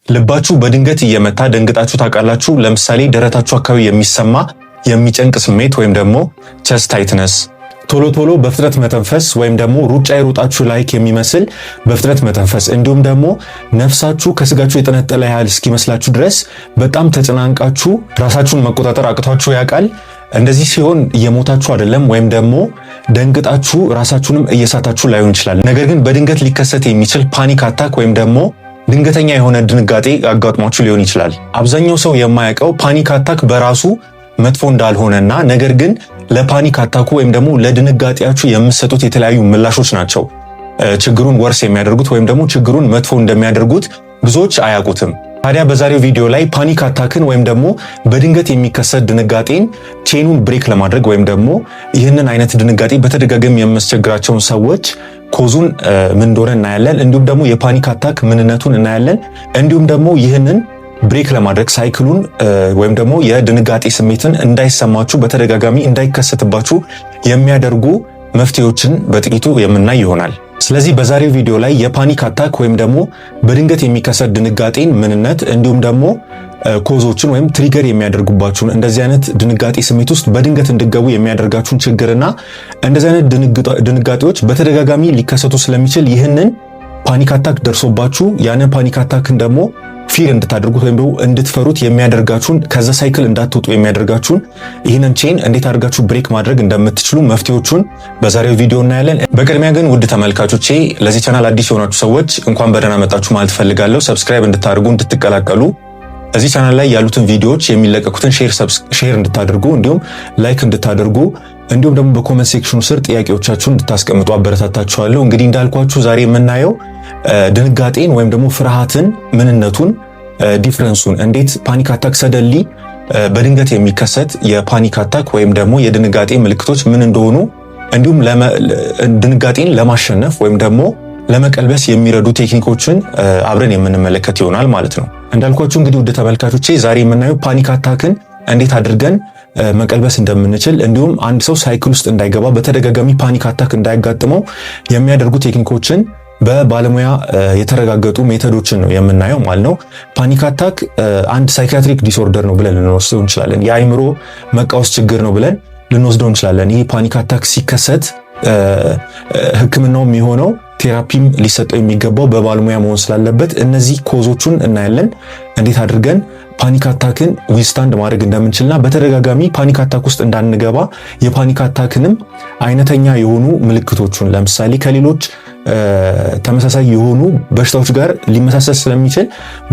ልባችሁ በድንገት እየመታ ደንግጣችሁ ታውቃላችሁ? ለምሳሌ ደረታችሁ አካባቢ የሚሰማ የሚጨንቅ ስሜት ወይም ደግሞ ቸስት ታይትነስ፣ ቶሎ ቶሎ በፍጥነት መተንፈስ ወይም ደግሞ ሩጫ የሮጣችሁ ላይክ የሚመስል በፍጥነት መተንፈስ፣ እንዲሁም ደግሞ ነፍሳችሁ ከስጋችሁ የጠነጠለ ያህል እስኪመስላችሁ ድረስ በጣም ተጨናንቃችሁ ራሳችሁን መቆጣጠር አቅቷችሁ ያውቃል? እንደዚህ ሲሆን እየሞታችሁ አይደለም፣ ወይም ደግሞ ደንግጣችሁ ራሳችሁንም እየሳታችሁ ላይሆን ይችላል። ነገር ግን በድንገት ሊከሰት የሚችል ፓኒክ አታክ ወይም ደግሞ ድንገተኛ የሆነ ድንጋጤ አጋጥሟችሁ ሊሆን ይችላል። አብዛኛው ሰው የማያውቀው ፓኒክ አታክ በራሱ መጥፎ እንዳልሆነና ነገር ግን ለፓኒክ አታኩ ወይም ደግሞ ለድንጋጤያችሁ የምትሰጡት የተለያዩ ምላሾች ናቸው ችግሩን ወርስ የሚያደርጉት ወይም ደግሞ ችግሩን መጥፎ እንደሚያደርጉት ብዙዎች አያውቁትም። ታዲያ በዛሬው ቪዲዮ ላይ ፓኒክ አታክን ወይም ደግሞ በድንገት የሚከሰት ድንጋጤን ቼኑን ብሬክ ለማድረግ ወይም ደግሞ ይህንን አይነት ድንጋጤ በተደጋጋሚ የሚያስቸግራቸውን ሰዎች ኮዙን ምን እንደሆነ እናያለን። እንዲሁም ደግሞ የፓኒክ አታክ ምንነቱን እናያለን። እንዲሁም ደግሞ ይህንን ብሬክ ለማድረግ ሳይክሉን ወይም ደግሞ የድንጋጤ ስሜትን እንዳይሰማችሁ በተደጋጋሚ እንዳይከሰትባችሁ የሚያደርጉ መፍትሄዎችን በጥቂቱ የምናይ ይሆናል። ስለዚህ በዛሬው ቪዲዮ ላይ የፓኒክ አታክ ወይም ደግሞ በድንገት የሚከሰት ድንጋጤን ምንነት እንዲሁም ደግሞ ኮዞችን ወይም ትሪገር የሚያደርጉባችሁን እንደዚህ አይነት ድንጋጤ ስሜት ውስጥ በድንገት እንድገቡ የሚያደርጋችሁን ችግርና እንደዚህ አይነት ድንጋጤዎች በተደጋጋሚ ሊከሰቱ ስለሚችል ይህንን ፓኒክ አታክ ደርሶባችሁ ያንን ፓኒክ አታክን ደግሞ ፊር እንድታደርጉት ወይም ደግሞ እንድትፈሩት የሚያደርጋችሁን ከዛ ሳይክል እንዳትወጡ የሚያደርጋችሁን ይህንን ቼን እንዴት አድርጋችሁ ብሬክ ማድረግ እንደምትችሉ መፍትሄዎቹን በዛሬው ቪዲዮ እናያለን። በቅድሚያ ግን ውድ ተመልካቾቼ ለዚህ ቻናል አዲስ የሆናችሁ ሰዎች እንኳን በደህና መጣችሁ ማለት ፈልጋለሁ። ሰብስክራይብ እንድታደርጉ እንድትቀላቀሉ እዚህ ቻናል ላይ ያሉትን ቪዲዮዎች የሚለቀቁትን ሼር እንድታደርጉ እንዲሁም ላይክ እንድታደርጉ እንዲሁም ደግሞ በኮሜንት ሴክሽኑ ስር ጥያቄዎቻችሁን እንድታስቀምጡ አበረታታችኋለሁ። እንግዲህ እንዳልኳችሁ ዛሬ የምናየው ድንጋጤን ወይም ደግሞ ፍርሃትን ምንነቱን፣ ዲፍረንሱን፣ እንዴት ፓኒክ አታክ ሰደሊ በድንገት የሚከሰት የፓኒክ አታክ ወይም ደግሞ የድንጋጤ ምልክቶች ምን እንደሆኑ እንዲሁም ድንጋጤን ለማሸነፍ ወይም ደግሞ ለመቀልበስ የሚረዱ ቴክኒኮችን አብረን የምንመለከት ይሆናል ማለት ነው። እንዳልኳችሁ እንግዲህ ውድ ተመልካቾቼ ዛሬ የምናየው ፓኒክ አታክን እንዴት አድርገን መቀልበስ እንደምንችል እንዲሁም አንድ ሰው ሳይክል ውስጥ እንዳይገባ በተደጋጋሚ ፓኒክ አታክ እንዳያጋጥመው የሚያደርጉ ቴክኒኮችን በባለሙያ የተረጋገጡ ሜቶዶችን ነው የምናየው ማለት ነው። ፓኒክ አታክ አንድ ሳይኪያትሪክ ዲስኦርደር ነው ብለን ልንወስደው እንችላለን። የአእምሮ መቃወስ ችግር ነው ብለን ልንወስደው እንችላለን። ይህ ፓኒክ አታክ ሲከሰት ሕክምናው የሚሆነው ቴራፒም ሊሰጠው የሚገባው በባለሙያ መሆን ስላለበት እነዚህ ኮዞቹን እናያለን። እንዴት አድርገን ፓኒክ አታክን ዊዝስታንድ ማድረግ እንደምንችልና በተደጋጋሚ ፓኒክ አታክ ውስጥ እንዳንገባ የፓኒክ አታክንም አይነተኛ የሆኑ ምልክቶቹን ለምሳሌ ከሌሎች ተመሳሳይ የሆኑ በሽታዎች ጋር ሊመሳሰል ስለሚችል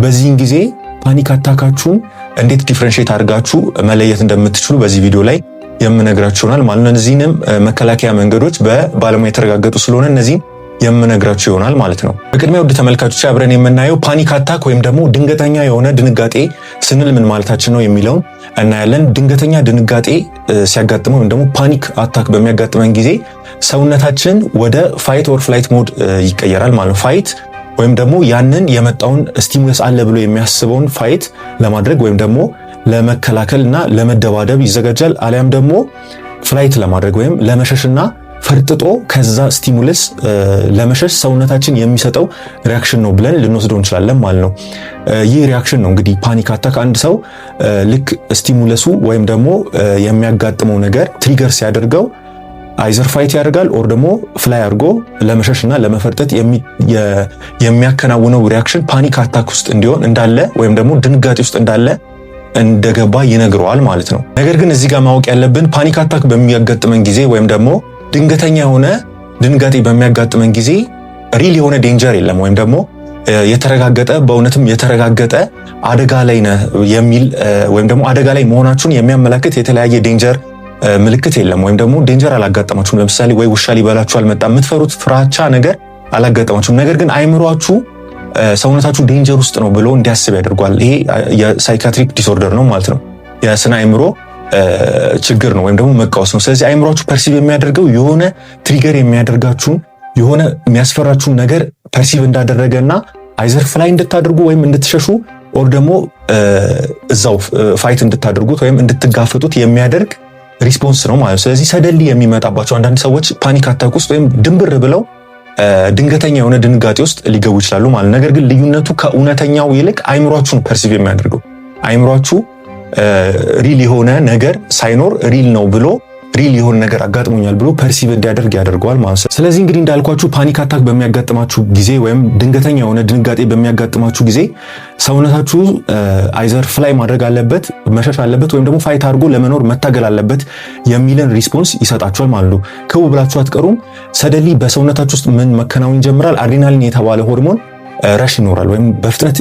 በዚህን ጊዜ ፓኒክ አታካችሁን እንዴት ዲፍረንሺየት አድርጋችሁ መለየት እንደምትችሉ በዚህ ቪዲዮ ላይ የምነግራችሁ ይሆናል ማለት ነው። እነዚህንም መከላከያ መንገዶች በባለሙያ የተረጋገጡ ስለሆነ እነዚህ የምነግራችሁ ይሆናል ማለት ነው። በቅድሚያ ውድ ተመልካቾች አብረን የምናየው ፓኒክ አታክ ወይም ደግሞ ድንገተኛ የሆነ ድንጋጤ ስንል ምን ማለታችን ነው የሚለውን እናያለን። ድንገተኛ ድንጋጤ ሲያጋጥመው ወይም ደግሞ ፓኒክ አታክ በሚያጋጥመን ጊዜ ሰውነታችን ወደ ፋይት ኦር ፍላይት ሞድ ይቀየራል ማለት ነው። ፋይት ወይም ደግሞ ያንን የመጣውን ስቲሙለስ አለ ብሎ የሚያስበውን ፋይት ለማድረግ ወይም ደግሞ ለመከላከልና ለመደባደብ ይዘጋጃል። አሊያም ደግሞ ፍላይት ለማድረግ ወይም ለመሸሽና ፈርጥጦ ከዛ ስቲሙለስ ለመሸሽ ሰውነታችን የሚሰጠው ሪያክሽን ነው ብለን ልንወስደው እንችላለን ማለት ነው። ይህ ሪያክሽን ነው እንግዲህ ፓኒክ አታክ አንድ ሰው ልክ ስቲሙለሱ ወይም ደግሞ የሚያጋጥመው ነገር ትሪገር ሲያደርገው አይዘር ፋይት ያደርጋል ኦር ደግሞ ፍላይ አድርጎ ለመሸሽና ለመፈርጠጥ የሚያከናውነው ሪያክሽን ፓኒክ አታክ ውስጥ እንዲሆን እንዳለ ወይም ደግሞ ድንጋጤ ውስጥ እንዳለ እንደገባ ይነግረዋል ማለት ነው። ነገር ግን እዚህ ጋር ማወቅ ያለብን ፓኒክ አታክ በሚያጋጥመን ጊዜ ወይም ደግሞ ድንገተኛ የሆነ ድንጋጤ በሚያጋጥመን ጊዜ ሪል የሆነ ዴንጀር የለም ወይም ደግሞ የተረጋገጠ በእውነትም የተረጋገጠ አደጋ ላይ ነህ የሚል ወይም ደግሞ አደጋ ላይ መሆናችሁን የሚያመላክት የተለያየ ዴንጀር ምልክት የለም ወይም ደግሞ ዴንጀር አላጋጠማችሁም። ለምሳሌ ወይ ውሻ ሊበላችሁ አልመጣም፣ የምትፈሩት ፍራቻ ነገር አላጋጠማችሁም። ነገር ግን አይምሯችሁ ሰውነታችሁ ዴንጀር ውስጥ ነው ብሎ እንዲያስብ ያደርጓል። ይሄ የሳይኪያትሪክ ዲስኦርደር ነው ማለት ነው። የስነ አይምሮ ችግር ነው ወይም ደግሞ መቃወስ ነው። ስለዚህ አይምሯችሁ ፐርሲቭ የሚያደርገው የሆነ ትሪገር የሚያደርጋችሁን የሆነ የሚያስፈራችሁን ነገር ፐርሲቭ እንዳደረገና አይዘር ፍላይ እንድታደርጉ ወይም እንድትሸሹ ኦር ደግሞ እዛው ፋይት እንድታደርጉት ወይም እንድትጋፈጡት የሚያደርግ ሪስፖንስ ነው ማለት ነው። ስለዚህ ሰደሊ የሚመጣባቸው አንዳንድ ሰዎች ፓኒክ አታክ ውስጥ ወይም ድንብር ብለው ድንገተኛ የሆነ ድንጋጤ ውስጥ ሊገቡ ይችላሉ ማለት። ነገር ግን ልዩነቱ ከእውነተኛው ይልቅ አይምሯችሁን ፐርሲቭ የሚያደርገው አይምሯችሁ ሪል የሆነ ነገር ሳይኖር ሪል ነው ብሎ ሪል የሆነ ነገር አጋጥሞኛል ብሎ ፐርሲቭ እንዲያደርግ ያደርገዋል ማለት ነው። ስለዚህ እንግዲህ እንዳልኳችሁ ፓኒክ አታክ በሚያጋጥማችሁ ጊዜ ወይም ድንገተኛ የሆነ ድንጋጤ በሚያጋጥማችሁ ጊዜ ሰውነታችሁ አይዘር ፍላይ ማድረግ አለበት፣ መሸሽ አለበት፣ ወይም ደግሞ ፋይት አድርጎ ለመኖር መታገል አለበት የሚልን ሪስፖንስ ይሰጣችኋል ማለት ነው። ክው ብላችሁ አትቀሩም። ሰደሊ በሰውነታችሁ ውስጥ ምን መከናወን ይጀምራል? አድሬናሊን የተባለ ሆርሞን ረሽ ይኖራል ወይም በፍጥነት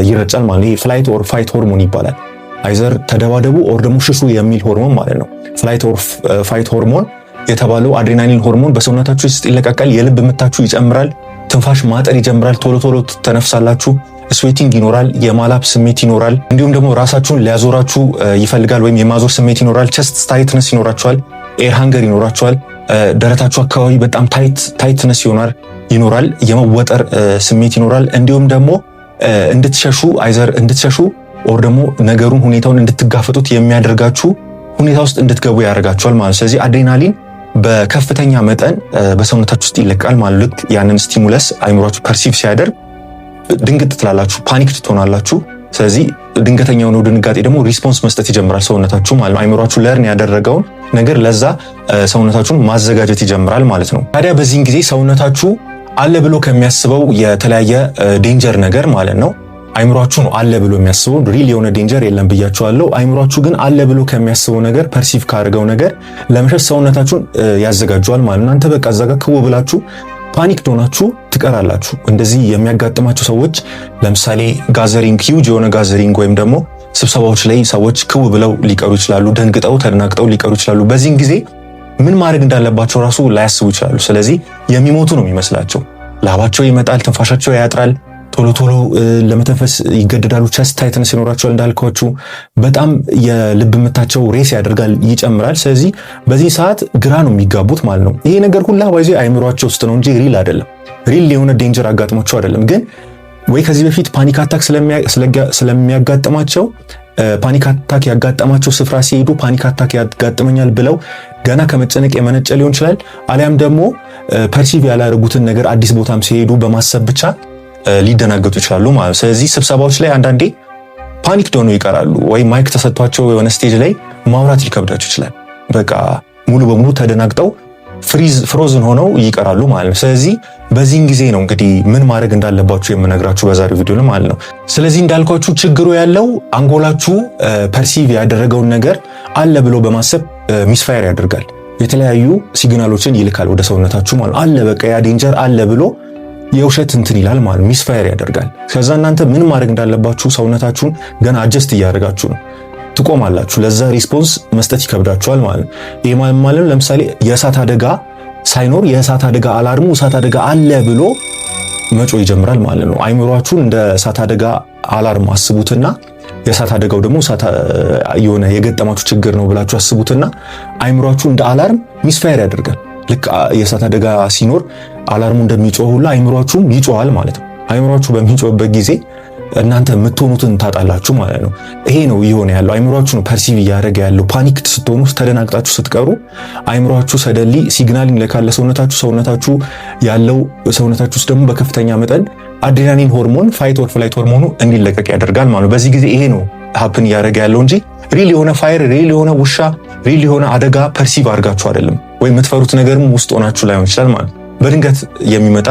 ይረጫል ማለት ነው። ይሄ ፍላይት ኦር ፋይት ሆርሞን ይባላል። አይዘር ተደባደቡ ኦር ደግሞ ሽሹ የሚል ሆርሞን ማለት ነው። ፍላይት ኦር ፋይት ሆርሞን የተባለው አድሬናሊን ሆርሞን በሰውነታችሁ ውስጥ ይለቀቃል። የልብ ምታችሁ ይጨምራል። ትንፋሽ ማጠር ይጀምራል። ቶሎ ቶሎ ተነፍሳላችሁ። ስዌቲንግ ይኖራል። የማላብ ስሜት ይኖራል። እንዲሁም ደግሞ ራሳችሁን ሊያዞራችሁ ይፈልጋል ወይም የማዞር ስሜት ይኖራል። ቸስት ታይትነስ ይኖራችኋል። ኤር ሃንገር ይኖራችኋል። ደረታችሁ አካባቢ በጣም ታይትነስ ይኖራል። የመወጠር ስሜት ይኖራል። እንዲሁም ደግሞ እንድትሸሹ አይዘር እንድትሸሹ ኦር ደግሞ ነገሩን ሁኔታውን እንድትጋፈጡት የሚያደርጋችሁ ሁኔታ ውስጥ እንድትገቡ ያደርጋችኋል ማለት። ስለዚህ አድሬናሊን በከፍተኛ መጠን በሰውነታችሁ ውስጥ ይለቃል ማለት። ልክ ያንን ስቲሙለስ አይምሯችሁ ፐርሲቭ ሲያደርግ ድንግጥ ትላላችሁ፣ ፓኒክ ትሆናላችሁ። ስለዚህ ድንገተኛ የሆነው ድንጋጤ ደግሞ ሪስፖንስ መስጠት ይጀምራል ሰውነታችሁ ማለት ነው። አይምሯችሁ ለርን ያደረገውን ነገር ለዛ ሰውነታችሁን ማዘጋጀት ይጀምራል ማለት ነው። ታዲያ በዚህን ጊዜ ሰውነታችሁ አለ ብሎ ከሚያስበው የተለያየ ዴንጀር ነገር ማለት ነው አይምሯችሁ ነው አለ ብሎ የሚያስበው ሪል የሆነ ዴንጀር የለም ብያችኋለሁ። አይምሯችሁ ግን አለ ብሎ ከሚያስበው ነገር ፐርሲቭ ካደረገው ነገር ለመሸሽ ሰውነታችሁን ያዘጋጀዋል ማለት። እናንተ በቃ እዛ ጋር ክው ብላችሁ ፓኒክ ሆናችሁ ትቀራላችሁ። እንደዚህ የሚያጋጥማቸው ሰዎች ለምሳሌ ጋዘሪንግ ሂውጅ የሆነ ጋዘሪንግ ወይም ደግሞ ስብሰባዎች ላይ ሰዎች ክው ብለው ሊቀሩ ይችላሉ። ደንግጠው ተደናግጠው ሊቀሩ ይችላሉ። በዚህን ጊዜ ምን ማድረግ እንዳለባቸው ራሱ ላያስቡ ይችላሉ። ስለዚህ የሚሞቱ ነው የሚመስላቸው። ላባቸው ይመጣል፣ ትንፋሻቸው ያጥራል፣ ቶሎ ቶሎ ለመተንፈስ ይገደዳሉ። ቸስት ታይትነስ ይኖራቸዋል። እንዳልኳችሁ በጣም የልብ ምታቸው ሬስ ያደርጋል፣ ይጨምራል። ስለዚህ በዚህ ሰዓት ግራ ነው የሚጋቡት ማለት ነው። ይሄ ነገር ሁላ ባይዚ አይምሯቸው ውስጥ ነው እንጂ ሪል አይደለም። ሪል የሆነ ዴንጀር አጋጥሟቸው አይደለም። ግን ወይ ከዚህ በፊት ፓኒክ አታክ ስለሚያጋጥማቸው ፓኒክ አታክ ያጋጠማቸው ስፍራ ሲሄዱ ፓኒክ አታክ ያጋጥመኛል ብለው ገና ከመጨነቅ የመነጨ ሊሆን ይችላል። አሊያም ደግሞ ፐርሲቭ ያላደረጉትን ነገር አዲስ ቦታም ሲሄዱ በማሰብ ብቻ ሊደናገጡ ይችላሉ ማለት። ስለዚህ ስብሰባዎች ላይ አንዳንዴ ፓኒክ ሆነው ይቀራሉ። ወይ ማይክ ተሰጥቷቸው የሆነ ስቴጅ ላይ ማውራት ሊከብዳቸው ይችላል። በቃ ሙሉ በሙሉ ተደናግጠው ፍሮዝን ሆነው ይቀራሉ ማለት ነው። ስለዚህ በዚህን ጊዜ ነው እንግዲህ ምን ማድረግ እንዳለባችሁ የምነግራችሁ በዛሬው ቪዲዮ ላይ ማለት ነው። ስለዚህ እንዳልኳችሁ ችግሩ ያለው አንጎላችሁ ፐርሲቭ ያደረገውን ነገር አለ ብሎ በማሰብ ሚስፋየር ያደርጋል። የተለያዩ ሲግናሎችን ይልካል ወደ ሰውነታችሁ ማለት አለ በቃ ያ ዴንጀር አለ ብሎ የውሸት እንትን ይላል ማለት ሚስፋየር ያደርጋል። ከዛ እናንተ ምን ማድረግ እንዳለባችሁ ሰውነታችሁን ገና አጀስት እያደረጋችሁ ነው። ትቆማላችሁ። ለዛ ሪስፖንስ መስጠት ይከብዳችኋል ማለት ነው። ይሄ ማለት ለምሳሌ የእሳት አደጋ ሳይኖር የእሳት አደጋ አላርሙ እሳት አደጋ አለ ብሎ መጮ ይጀምራል ማለት ነው። አይምሯችሁን እንደ እሳት አደጋ አላርም አስቡትና የእሳት አደጋው ደግሞ የሆነ የገጠማችሁ ችግር ነው ብላችሁ አስቡትና አይምሯችሁ እንደ አላርም ሚስፋየር ያደርጋል። ልክ የእሳት አደጋ ሲኖር አላርሙ እንደሚጮህ ሁላ አይምሯችሁም ይጮሃል ማለት ነው። አይምሯችሁ በሚጮህበት ጊዜ እናንተ የምትሆኑትን ታጣላችሁ ማለት ነው። ይሄ ነው እየሆነ ያለው። አይምሯችሁ ነው ፐርሲቭ እያደረገ ያለው። ፓኒክ ስትሆኑ ተደናግጣችሁ ስትቀሩ አይምሯችሁ ሰደሊ ሲግናሊንግ ለካለ ሰውነታችሁ ያለው ሰውነታችሁ ውስጥ ደግሞ በከፍተኛ መጠን አድሬናሊን ሆርሞን ፋይት ኦር ፍላይት ሆርሞኑ እንዲለቀቅ ያደርጋል ማለት ነው። በዚህ ጊዜ ይሄ ነው ሀፕን እያደረገ ያለው እንጂ ሪል የሆነ ፋየር፣ ሪል የሆነ ውሻ፣ ሪል የሆነ አደጋ ፐርሲቭ አድርጋችሁ አይደለም። ወይ የምትፈሩት ነገርም ውስጥ ሆናችሁ ላይሆን ይችላል ማለት ነው። በድንገት የሚመጣ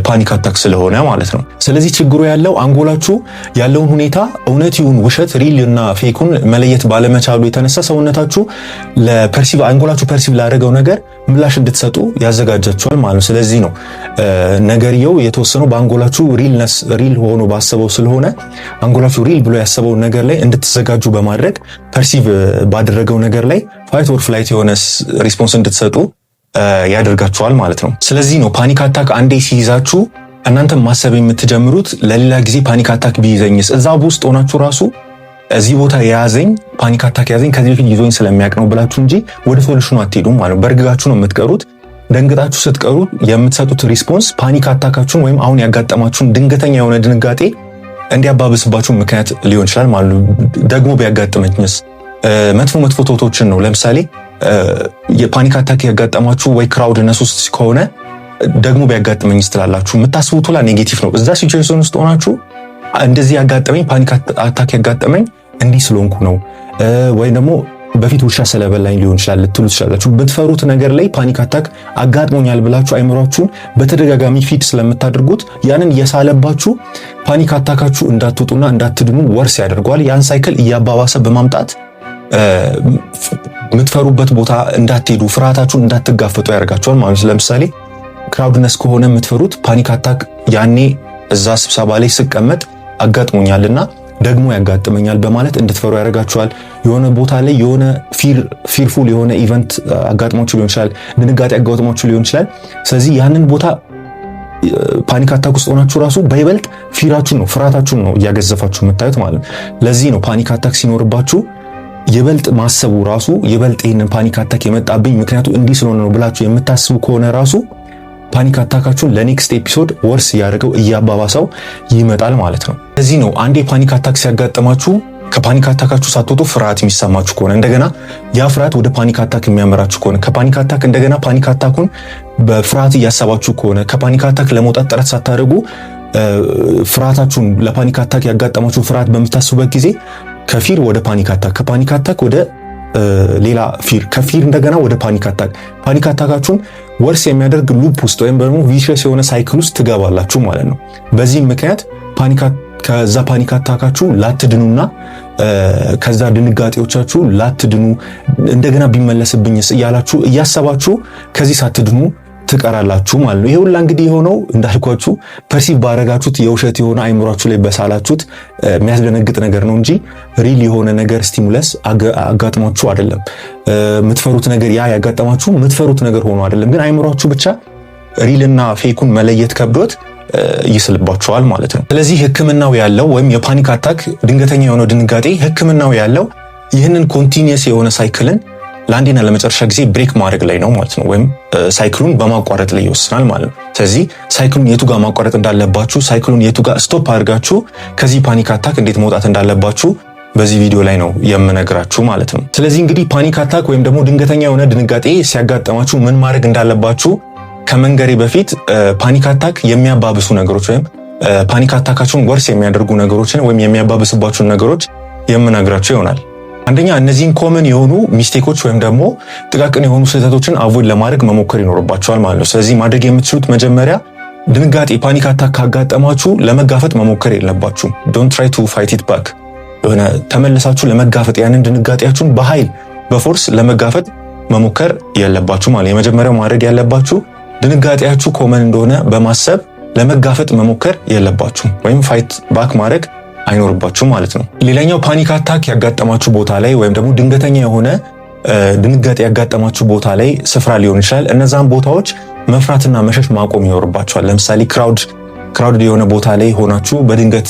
ፓኒክ አታክ ስለሆነ ማለት ነው። ስለዚህ ችግሩ ያለው አንጎላችሁ ያለውን ሁኔታ እውነት ይሁን ውሸት ሪል እና ፌኩን መለየት ባለመቻሉ የተነሳ ሰውነታችሁ አንጎላችሁ ፐርሲቭ ላደረገው ነገር ምላሽ እንድትሰጡ ያዘጋጃችኋል ማለት ነው። ስለዚህ ነው ነገርየው የተወሰነው በአንጎላችሁ ሪል ሆኖ ባሰበው ስለሆነ አንጎላችሁ ሪል ብሎ ያሰበው ነገር ላይ እንድትዘጋጁ በማድረግ ፐርሲቭ ባደረገው ነገር ላይ ፋይት ኦር ፍላይት የሆነ ሪስፖንስ እንድትሰጡ ያደርጋችኋል ማለት ነው። ስለዚህ ነው ፓኒክ አታክ አንዴ ሲይዛችሁ እናንተ ማሰብ የምትጀምሩት ለሌላ ጊዜ ፓኒክ አታክ ቢይዘኝስ፣ እዛ ውስጥ ሆናችሁ ራሱ እዚህ ቦታ የያዘኝ ፓኒክ አታክ ያዘኝ ከዚህ በፊት ይዞኝ ስለሚያውቅ ነው ብላችሁ እንጂ ወደ ሶሉሽኑ አትሄዱም ማለት ነው። በእርግጋችሁ ነው የምትቀሩት። ደንግጣችሁ ስትቀሩ የምትሰጡት ሪስፖንስ ፓኒክ አታካችሁን ወይም አሁን ያጋጠማችሁን ድንገተኛ የሆነ ድንጋጤ እንዲያባብስባችሁ ምክንያት ሊሆን ይችላል ማለት ነው። ደግሞ ቢያጋጥመኝስ መጥፎ ቶቶችን ነው። ለምሳሌ የፓኒክ አታክ ያጋጠማችሁ ወይ ክራውድነስ ውስጥ ከሆነ ደግሞ ቢያጋጥመኝ ስትላላችሁ የምታስቡት ሁላ ኔጌቲቭ ነው። እዛ ሲቹዌሽን ውስጥ ሆናችሁ እንደዚህ ያጋጠመኝ ፓኒክ አታክ ያጋጠመኝ እንዲህ ስለሆንኩ ነው ወይ ደግሞ በፊት ውሻ ስለበላኝ ሊሆን ይችላል ልትሉ ትችላላችሁ። በትፈሩት ነገር ላይ ፓኒክ አታክ አጋጥሞኛል ብላችሁ አይምሯችሁን በተደጋጋሚ ፊድ ስለምታደርጉት ያንን እየሳለባችሁ ፓኒክ አታካችሁ እንዳትወጡና እንዳትድኑ ወርስ ያደርገዋል። ያን ሳይክል እያባባሰ በማምጣት የምትፈሩበት ቦታ እንዳትሄዱ ፍርሃታችሁን እንዳትጋፈጡ ያደርጋችኋል ማለት ነው። ለምሳሌ ክራውድነስ ከሆነ የምትፈሩት ፓኒክ አታክ ያኔ እዛ ስብሰባ ላይ ስቀመጥ አጋጥሞኛልና ደግሞ ያጋጥመኛል በማለት እንድትፈሩ ያደርጋችኋል። የሆነ ቦታ ላይ የሆነ ፊርፉል የሆነ ኢቨንት አጋጥሞችሁ ሊሆን ይችላል፣ ድንጋጤ አጋጥሞችሁ ሊሆን ይችላል። ስለዚህ ያንን ቦታ ፓኒክ አታክ ውስጥ ሆናችሁ ራሱ በይበልጥ ፍርሃታችሁን ነው እያገዘፋችሁ የምታዩት ማለት ነው። ለዚህ ነው ፓኒክ አታክ ሲኖርባችሁ ይበልጥ ማሰቡ ራሱ ይበልጥ ይህንን ፓኒክ አታክ የመጣብኝ ምክንያቱ እንዲህ ስለሆነ ነው ብላችሁ የምታስቡ ከሆነ ራሱ ፓኒክ አታካችሁን ለኔክስት ኤፒሶድ ወርስ እያደረገው እያባባሰው ይመጣል ማለት ነው። ለዚህ ነው አንዴ ፓኒክ አታክ ሲያጋጥማችሁ ከፓኒክ አታካችሁ ሳትወጡ ፍርሃት የሚሰማችሁ ከሆነ እንደገና ያ ፍርሃት ወደ ፓኒክ አታክ የሚያመራችሁ ከሆነ ከፓኒክ አታክ እንደገና ፓኒክ አታኩን በፍርሃት እያሰባችሁ ከሆነ ከፓኒክ አታክ ለመውጣት ጥረት ሳታደርጉ ፍርሃታችሁን ለፓኒክ አታክ ያጋጠማችሁ ፍርሃት በምታስቡበት ጊዜ ከፊር ወደ ፓኒክ አታክ ከፓኒክ አታክ ወደ ሌላ ፊር ከፊር እንደገና ወደ ፓኒክ አታካችሁን ወርስ የሚያደርግ ሉፕ ውስጥ ወይም ደግሞ ቪሸስ የሆነ ሳይክል ውስጥ ትገባላችሁ ማለት ነው። በዚህም ምክንያት ከዛ ፓኒክ አታካችሁ ላትድኑና ከዛ ድንጋጤዎቻችሁ ላትድኑ እንደገና ቢመለስብኝስ እያላችሁ እያሰባችሁ ከዚህ ሳትድኑ ትቀራላችሁ ማለት ነው። ይሄ ሁላ እንግዲህ የሆነው እንዳልኳችሁ ፐርሲቭ ባረጋችሁት የውሸት የሆነ አይምሯችሁ ላይ በሳላችሁት የሚያስደነግጥ ነገር ነው እንጂ ሪል የሆነ ነገር ስቲሙለስ አጋጥሟችሁ አይደለም። የምትፈሩት ነገር ያ ያጋጠማችሁ የምትፈሩት ነገር ሆኖ አይደለም፣ ግን አይምሯችሁ ብቻ ሪልና ፌኩን መለየት ከብዶት ይስልባችኋል ማለት ነው። ስለዚህ ሕክምናው ያለው ወይም የፓኒክ አታክ ድንገተኛ የሆነ ድንጋጤ ሕክምናው ያለው ይህንን ኮንቲኒየስ የሆነ ሳይክልን ለአንዴና ለመጨረሻ ጊዜ ብሬክ ማድረግ ላይ ነው ማለት ነው። ወይም ሳይክሉን በማቋረጥ ላይ ይወስናል ማለት ነው። ስለዚህ ሳይክሉን የቱ ጋር ማቋረጥ እንዳለባችሁ፣ ሳይክሉን የቱ ጋር ስቶፕ አድርጋችሁ ከዚህ ፓኒክ አታክ እንዴት መውጣት እንዳለባችሁ በዚህ ቪዲዮ ላይ ነው የምነግራችሁ ማለት ነው። ስለዚህ እንግዲህ ፓኒክ አታክ ወይም ደግሞ ድንገተኛ የሆነ ድንጋጤ ሲያጋጥማችሁ ምን ማድረግ እንዳለባችሁ ከመንገሬ በፊት ፓኒክ አታክ የሚያባብሱ ነገሮች ወይም ፓኒክ አታካችሁን ወርስ የሚያደርጉ ነገሮችን ወይም የሚያባብስባችሁን ነገሮች የምነግራችሁ ይሆናል። አንደኛ እነዚህን ኮመን የሆኑ ሚስቴኮች ወይም ደግሞ ጥቃቅን የሆኑ ስህተቶችን አቮይድ ለማድረግ መሞከር ይኖርባችኋል ማለት ነው። ስለዚህ ማድረግ የምትችሉት መጀመሪያ ድንጋጤ ፓኒክ አታክ ካጋጠማችሁ ለመጋፈጥ መሞከር የለባችሁም። ዶንት ትራይ ቱ ፋይት ኢት ባክ። የሆነ ተመልሳችሁ ለመጋፈጥ ያንን ድንጋጤያችሁን በኃይል በፎርስ ለመጋፈጥ መሞከር የለባችሁ ማለት። የመጀመሪያው ማድረግ ያለባችሁ ድንጋጤያችሁ ኮመን እንደሆነ በማሰብ ለመጋፈጥ መሞከር የለባችሁም ወይም ፋይት ባክ ማድረግ አይኖርባችሁ ማለት ነው። ሌላኛው ፓኒክ አታክ ያጋጠማችሁ ቦታ ላይ ወይም ደግሞ ድንገተኛ የሆነ ድንጋጤ ያጋጠማችሁ ቦታ ላይ ስፍራ ሊሆን ይችላል። እነዛን ቦታዎች መፍራትና መሸሽ ማቆም ይኖርባችኋል። ለምሳሌ ክራውድ የሆነ ቦታ ላይ ሆናችሁ በድንገት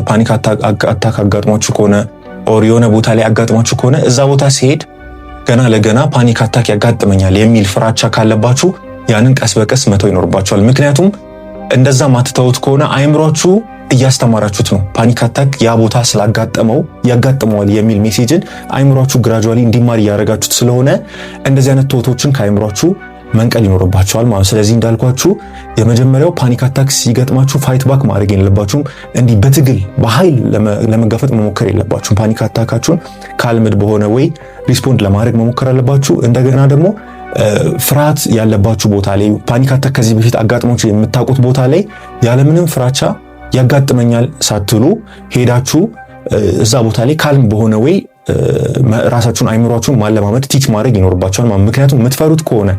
ፓኒክ አታክ አጋጥሟችሁ ከሆነ ኦር የሆነ ቦታ ላይ አጋጥሟችሁ ከሆነ እዛ ቦታ ሲሄድ ገና ለገና ፓኒክ አታክ ያጋጥመኛል የሚል ፍራቻ ካለባችሁ ያንን ቀስ በቀስ መተው ይኖርባችኋል። ምክንያቱም እንደዛ ማትተውት ከሆነ አይምሯችሁ እያስተማራችሁት ነው። ፓኒክ አታክ ያ ቦታ ስላጋጠመው ያጋጥመዋል የሚል ሜሴጅን አይምሯችሁ ግራጁዋሊ እንዲማር እያደረጋችሁት ስለሆነ እንደዚህ አይነት ቶቶችን ከአይምሯችሁ መንቀል ይኖርባችኋል ማለት። ስለዚህ እንዳልኳችሁ የመጀመሪያው ፓኒክ አታክ ሲገጥማችሁ ፋይት ባክ ማድረግ የለባችሁም። እንዲህ በትግል በኃይል ለመጋፈጥ መሞከር የለባችሁም። ፓኒክ አታካችሁን ካልምድ በሆነ ወይ ሪስፖንድ ለማድረግ መሞከር አለባችሁ። እንደገና ደግሞ ፍርሃት ያለባችሁ ቦታ ላይ ፓኒክ አታክ ከዚህ በፊት አጋጥሟችሁ የምታውቁት ቦታ ላይ ያለምንም ፍራቻ ያጋጥመኛል ሳትሉ ሄዳችሁ እዛ ቦታ ላይ ካልም በሆነ ወይ ራሳችሁን አይምሯችሁን ማለማመድ ቲች ማድረግ ይኖርባችኋል ማለት። ምክንያቱም የምትፈሩት ከሆነ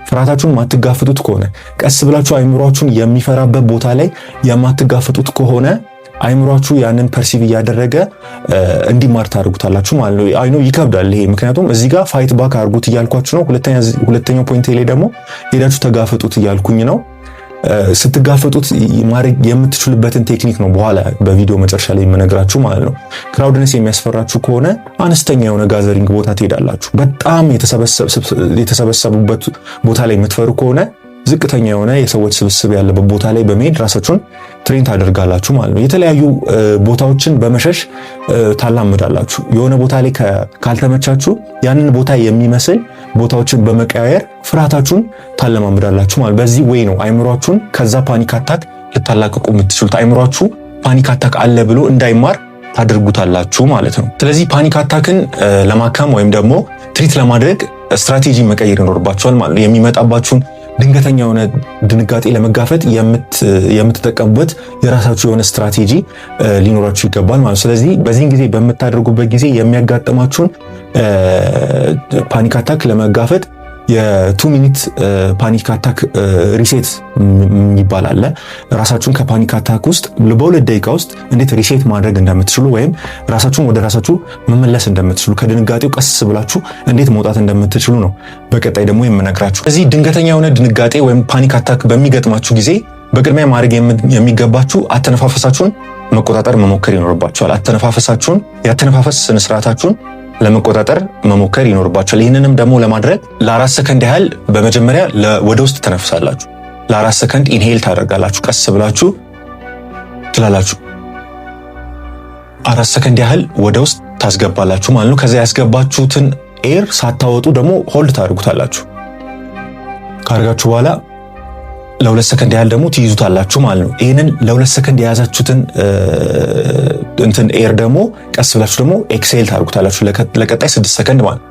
ፍርሃታችሁን ማትጋፍጡት ከሆነ ቀስ ብላችሁ አይምሯችሁን የሚፈራበት ቦታ ላይ የማትጋፍጡት ከሆነ አይምሯችሁ ያንን ፐርሲቭ እያደረገ እንዲማር ታደርጉታላችሁ ማለት ነው። አይ ኖ ይከብዳል ይሄ፣ ምክንያቱም እዚህ ጋር ፋይት ባክ አድርጉት እያልኳችሁ ነው። ሁለተኛው ፖይንት ላይ ደግሞ ሄዳችሁ ተጋፈጡት እያልኩኝ ነው። ስትጋፈጡት ማድረግ የምትችሉበትን ቴክኒክ ነው በኋላ በቪዲዮ መጨረሻ ላይ የምነግራችሁ ማለት ነው። ክራውድነስ የሚያስፈራችሁ ከሆነ አነስተኛ የሆነ ጋዘሪንግ ቦታ ትሄዳላችሁ። በጣም የተሰበሰቡበት ቦታ ላይ የምትፈሩ ከሆነ ዝቅተኛ የሆነ የሰዎች ስብስብ ያለበት ቦታ ላይ በመሄድ ራሳችሁን ትሬን ታደርጋላችሁ ማለት ነው። የተለያዩ ቦታዎችን በመሸሽ ታላምዳላችሁ። የሆነ ቦታ ላይ ካልተመቻችሁ ያንን ቦታ የሚመስል ቦታዎችን በመቀያየር ፍርሃታችሁን ታለማምዳላችሁ ማለት። በዚህ ወይ ነው አይምሯችሁን ከዛ ፓኒክ አታክ ልታላቀቁ የምትችሉት። አይምሯችሁ ፓኒክ አታክ አለ ብሎ እንዳይማር ታደርጉታላችሁ ማለት ነው። ስለዚህ ፓኒክ አታክን ለማከም ወይም ደግሞ ትሪት ለማድረግ ስትራቴጂ መቀየር ይኖርባችኋል ማለት ነው። የሚመጣባችሁን ድንገተኛ የሆነ ድንጋጤ ለመጋፈጥ የምትጠቀሙበት የራሳችሁ የሆነ ስትራቴጂ ሊኖራችሁ ይገባል ማለት ነው። ስለዚህ በዚህን ጊዜ በምታደርጉበት ጊዜ የሚያጋጥማችሁን ፓኒክ አታክ ለመጋፈጥ የ2 ሚኒት ፓኒክ አታክ ሪሴት የሚባል አለ። ራሳችሁን ከፓኒክ አታክ ውስጥ በ2 ደቂቃ ውስጥ እንዴት ሪሴት ማድረግ እንደምትችሉ ወይም ራሳችሁን ወደ ራሳችሁ መመለስ እንደምትችሉ ከድንጋጤው ቀስ ብላችሁ እንዴት መውጣት እንደምትችሉ ነው በቀጣይ ደግሞ የምነግራችሁ። ስለዚህ ድንገተኛ የሆነ ድንጋጤ ወይም ፓኒክ አታክ በሚገጥማችሁ ጊዜ በቅድሚያ ማድረግ የሚገባችሁ አተነፋፈሳችሁን መቆጣጠር መሞከር ይኖርባችኋል። የአተነፋፈስ ስነ ስርዓታችሁን ለመቆጣጠር መሞከር ይኖርባችኋል። ይህንንም ደግሞ ለማድረግ ለ4 ሰከንድ ያህል በመጀመሪያ ወደ ውስጥ ተነፍሳላችሁ። ለ4 ሰከንድ ኢንሄል ታደርጋላችሁ። ቀስ ብላችሁ ትላላችሁ። 4 ሰከንድ ያህል ወደ ውስጥ ታስገባላችሁ ማለት ነው። ከዛ ያስገባችሁትን ኤር ሳታወጡ ደግሞ ሆልድ ታደርጉታላችሁ። ካደርጋችሁ በኋላ ለ2 ሰከንድ ያህል ደግሞ ትይዙታላችሁ ማለት ነው። ይህንን ለ2 ሰከንድ የያዛችሁትን ኤር ደግሞ ቀስ ብላችሁ ደግሞ ኤክሴል ታደርጉታላችሁ ለቀጣይ 6 ሰከንድ ማለት ነው።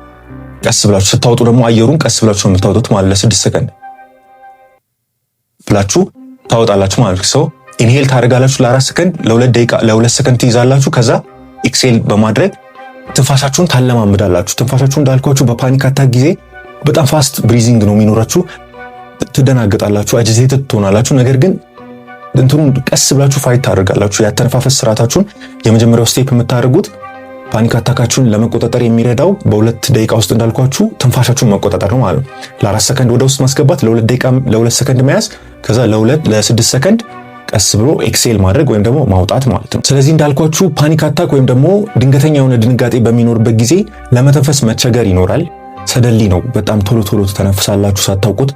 ቀስ ብላችሁ ስታወጡ ደግሞ አየሩን ቀስ ብላችሁ ነው የምታወጡት ማለት ለ6 ሰከንድ ብላችሁ ታወጣላችሁ ማለት ነው። ኢንሄል ታደርጋላችሁ ለ4 ሰከንድ፣ ለ2 ሰከንድ ትይዛላችሁ። ከዛ ኤክሴል በማድረግ ትንፋሻችሁን ታለማምዳላችሁ። ትንፋሻችሁን እንዳልኳችሁ በፓኒክ አታክ ጊዜ በጣም ፋስት ብሪዚንግ ነው የሚኖራችሁ። ትደናገጣላችሁ፣ አጂቴትድ ትሆናላችሁ። ነገር ግን እንትኑን ቀስ ብላችሁ ፋይት ታደርጋላችሁ። ያተነፋፈስ ስርዓታችሁን የመጀመሪያው ስቴፕ የምታደርጉት ፓኒክ አታካችሁን ለመቆጣጠር የሚረዳው በ2 ደቂቃ ውስጥ እንዳልኳችሁ ትንፋሻችሁን መቆጣጠር ነው ማለት ነው። ለ4 ሰከንድ ወደ ውስጥ ማስገባት፣ ለ2 ሰከንድ መያዝ፣ ከዛ ለ6 ሰከንድ ቀስ ብሎ ኤክሴል ማድረግ ወይም ደግሞ ማውጣት ማለት ነው። ስለዚህ እንዳልኳችሁ ፓኒክ አታክ ወይም ደግሞ ድንገተኛ የሆነ ድንጋጤ በሚኖርበት ጊዜ ለመተንፈስ መቸገር ይኖራል። ሰደሊ ነው በጣም ቶሎ ተነፍሳላችሁ ሳታውቁት